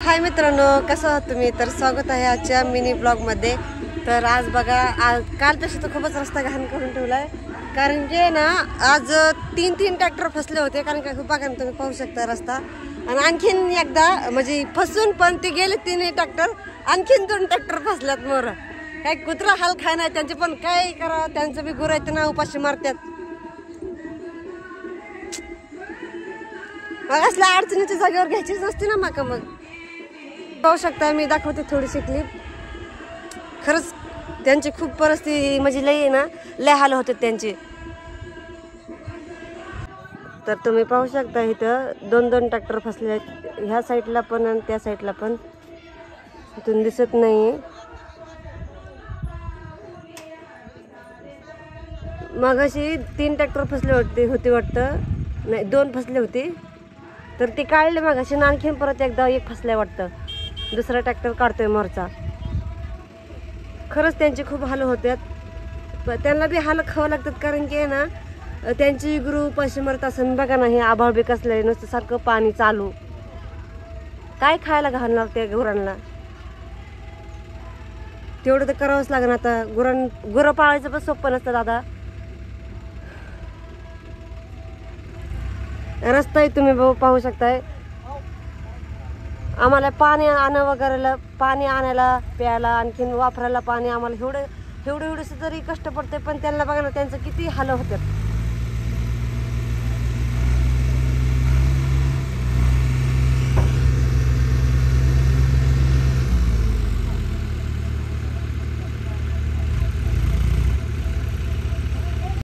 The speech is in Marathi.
हाय मित्रांनो, कसं आहात तुम्ही? तर स्वागत आहे आजच्या मिनी ब्लॉगमध्ये. तर आज बघा, कालपेक्षा तर खूपच रस्ता घाण करून ठेवलाय. कारण की ना आज तीन ट्रॅक्टर फसले होते. कारण काय बघा ना, तुम्ही पाहू शकता रस्ता. आणि आणखीन एकदा म्हणजे फसून पण ते गेले 3 ट्रॅक्टर, आणखीन 2 ट्रॅक्टर फसल्यात. मोर काय कुत्रा हाल खाय नाही त्यांचे, पण काय करा, त्यांचं बी गुरं आहेत ना, उपाशी मारतात. मग असल्या अडचणीच्या जागेवर घ्यायचीच नसते ना माका. मग पाहू शकता, मी दाखवते थोडीशी क्लिप. खरंच त्यांची खूप परिस्थिती म्हणजे लई आहे ना, लय हाल होते त्यांचे. तर तुम्ही पाहू शकता इथं 2 ट्रॅक्टर फसले आहेत, ह्या साईडला पण आणि त्या साईडला पण. इथून दिसत नाही. मग अशी 3 ट्रॅक्टर फसले होते वाटतं, नाही 2 फसले होते. तर ते काढले मग अशी, आणखीन परत एकदा 1 फसलाय वाटतं. दुसरा ट्रॅक्टर काढतोय मोरचा. खरंच त्यांचे खूप हाल होतात. त्यांना बी हाल खावं लागतात. कारण की ना त्यांची गुरु उपाशी मरत असून बघा ना, हे आभाळ बी कसलंय, नुसतं सारखं पाणी चालू. काय खायला घालणार त्या गुरांना? तेवढं तर करावंच लागणार. आता गुरं पाळायचं पण सोपं नसतं दादा. रस्ता तुम्ही पाहू शकताय. आम्हाला पाणी पाणी आणायला, प्यायला, आणखीन वापरायला पाणी आम्हाला एवढं जरी कष्ट पडते. पण त्यांना बघा ना, त्यांचं किती हाल होतात.